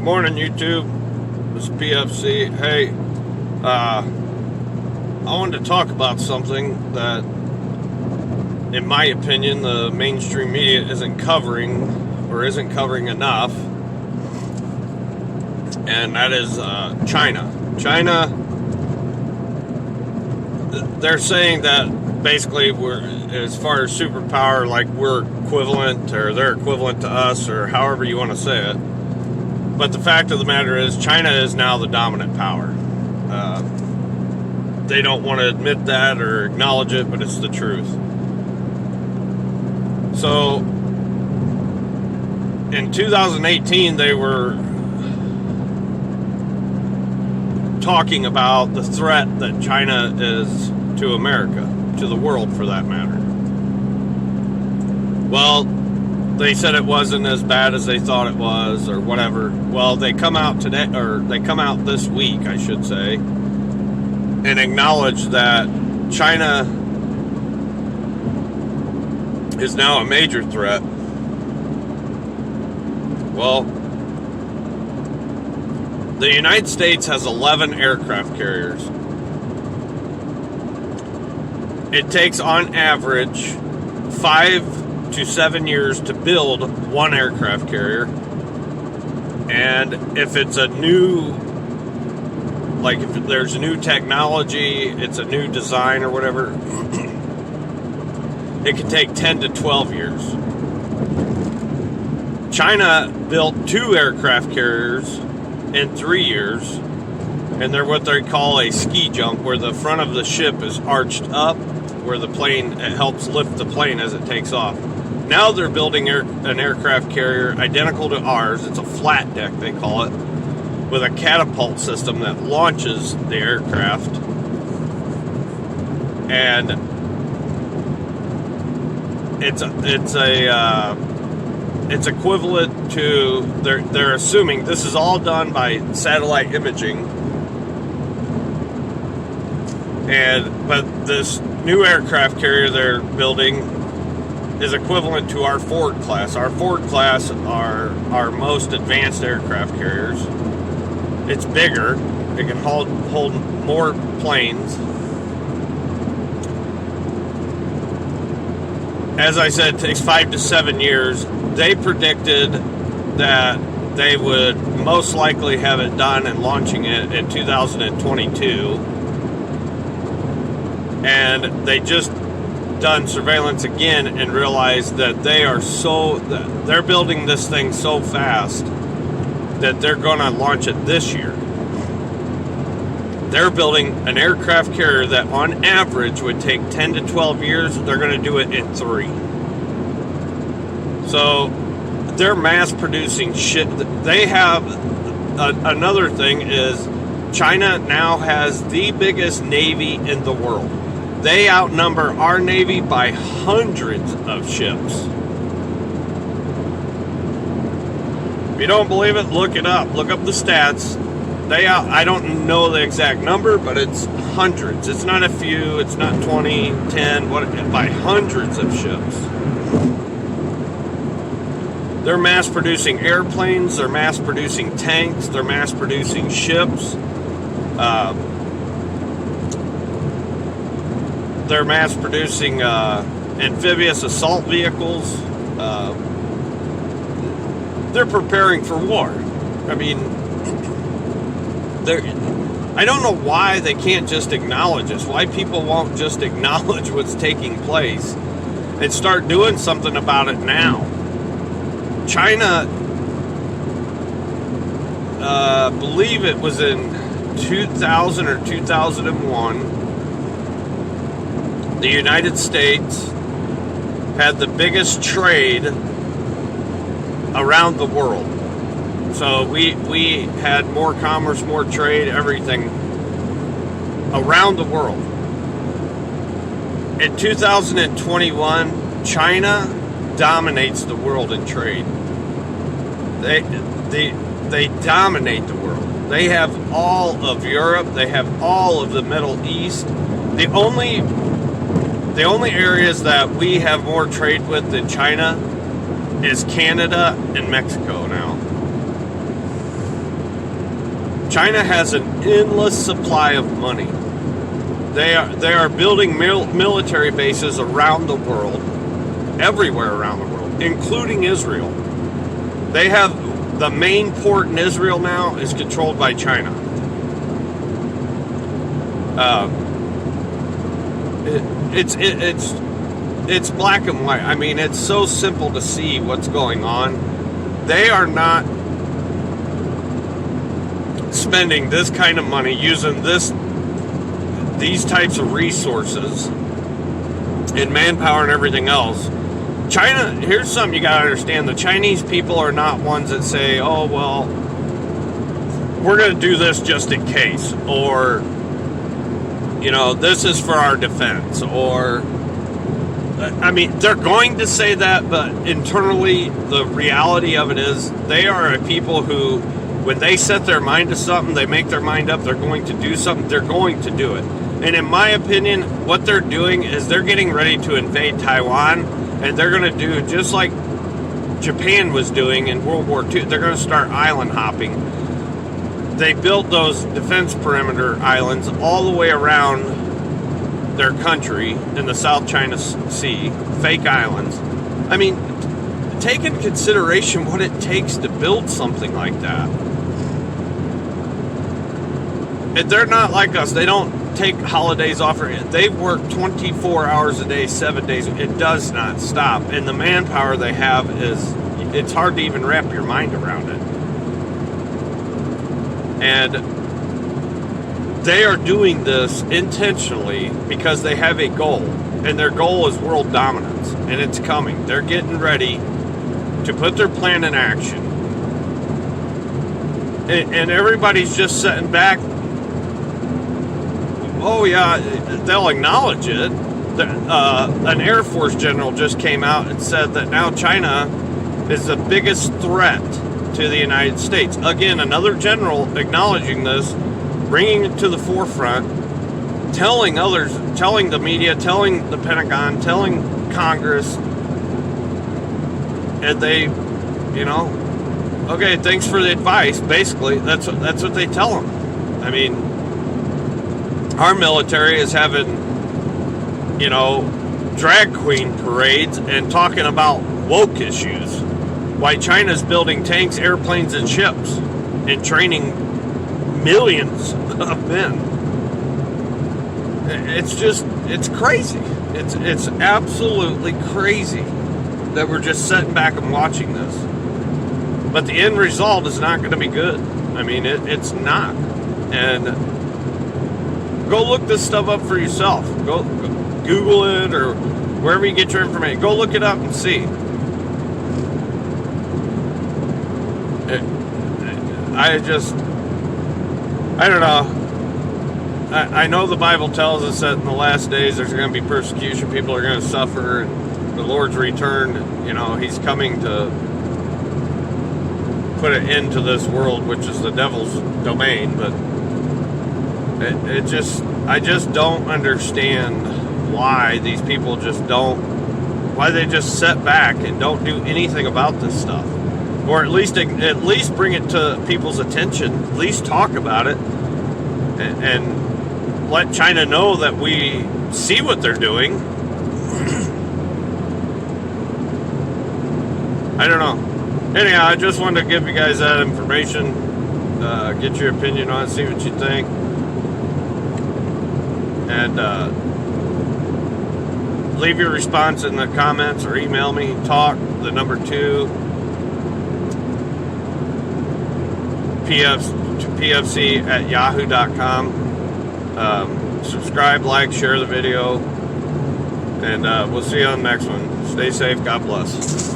Morning, YouTube. This is PFC. Hey, I wanted to talk about something that, in my opinion, the mainstream media isn't covering enough, and that is China. China, they're saying that basically we're, as far as superpower, like we're equivalent, or they're equivalent to us, or however you want to say it. But the fact of the matter is, China is now the dominant power. They don't want to admit that or acknowledge it, but it's the truth. So, in 2018, they were talking about the threat that China is to America, to the world for that matter. Well, they said it wasn't as bad as they thought it was, or whatever. Well, they come out today, or they come out this week, I should say, and acknowledge that China is now a major threat. Well, the United States has 11 aircraft carriers. It takes, on average, 5 to 7 years to build one aircraft carrier. And if it's a new, like if there's a new technology, it's a new design or whatever, it can take 10 to 12 years. China built 2 aircraft carriers in 3 years, and they're what they call a ski jump, where the front of the ship is arched up, where the plane, it helps lift the plane as it takes off. Now they're building an aircraft carrier identical to ours. It's a flat deck, they call it, with a catapult system that launches the aircraft. And it's equivalent to, they're assuming this is all done by satellite imaging. But this new aircraft carrier they're building is equivalent to our Ford class. Our Ford class are our most advanced aircraft carriers. It's bigger. It can hold more planes. As I said, it takes 5 to 7 years. They predicted that they would most likely have it done and launching it in 2022. And they just done surveillance again and realized that they're building this thing so fast that they're going to launch it this year. They're building an aircraft carrier that on average would take 10 to 12 years. They're going to do it in 3. So they're mass producing shit. They have another thing is China now has the biggest navy in the world. They outnumber our Navy by hundreds of ships. If you don't believe it, look it up. Look up the stats. I don't know the exact number, but it's hundreds. It's not a few. It's not 20, 10, by hundreds of ships. They're mass producing airplanes. They're mass producing tanks. They're mass producing ships. They're mass producing amphibious assault vehicles. They're preparing for war. I mean, I don't know why they can't just acknowledge this. Why people won't just acknowledge what's taking place and start doing something about it now. China, believe it was in 2000 or 2001. The United States had the biggest trade around the world. So we had more commerce, more trade, everything around the world. In 2021, China dominates the world in trade. They dominate the world. They have all of Europe. They have all of the Middle East. The only areas that we have more trade with than China is Canada and Mexico now. China has an endless supply of money. They are building military bases around the world, everywhere around the world, including Israel. They have the main port in Israel now is controlled by China. It's black and white. I mean, it's so simple to see what's going on. They are not spending this kind of money, using these types of resources and manpower and everything else. China, here's something you got to understand. The Chinese people are not ones that say, oh, well, we're going to do this just in case, or, you know, this is for our defense, or, I mean, they're going to say that, but internally, the reality of it is they are a people who, when they set their mind to something, they make their mind up, they're going to do something, they're going to do it. And in my opinion, what they're doing is they're getting ready to invade Taiwan, and they're going to do just like Japan was doing in World War II. They're going to start island hopping. They built those defense perimeter islands all the way around their country in the South China Sea, fake islands. I mean, take into consideration what it takes to build something like that. And they're not like us. They don't take holidays off. They work 24 hours a day, 7 days. It does not stop. And the manpower they have it's hard to even wrap your mind around it. And they are doing this intentionally because they have a goal. And their goal is world dominance. And it's coming. They're getting ready to put their plan in action. And everybody's just sitting back. Oh, yeah, they'll acknowledge it. An Air Force general just came out and said that now China is the biggest threat to the United States. Again, another general acknowledging this, bringing it to the forefront, telling others, telling the media, telling the Pentagon, telling Congress, and they, you know, okay, thanks for the advice. Basically, that's what they tell them. I mean, our military is having, you know, drag queen parades and talking about woke issues. Why China's building tanks, airplanes, and ships and training millions of men. It's crazy. It's absolutely crazy that we're just sitting back and watching this. But the end result is not going to be good. I mean, it's not. And go look this stuff up for yourself. Go Google it or wherever you get your information. Go look it up and see. I don't know. I know the Bible tells us that in the last days there's going to be persecution. People are going to suffer. And the Lord's return, you know, He's coming to put an end to this world, which is the devil's domain. But I just don't understand why these people why they just sit back and don't do anything about this stuff, or at least bring it to people's attention, at least talk about it, and let China know that we see what they're doing. I don't know. Anyhow, I just wanted to give you guys that information, get your opinion on it, see what you think. And leave your response in the comments or email me, talk, the number 2, pfc@yahoo.com. Subscribe, like, share the video, and we'll see you on the next one. Stay safe. God bless.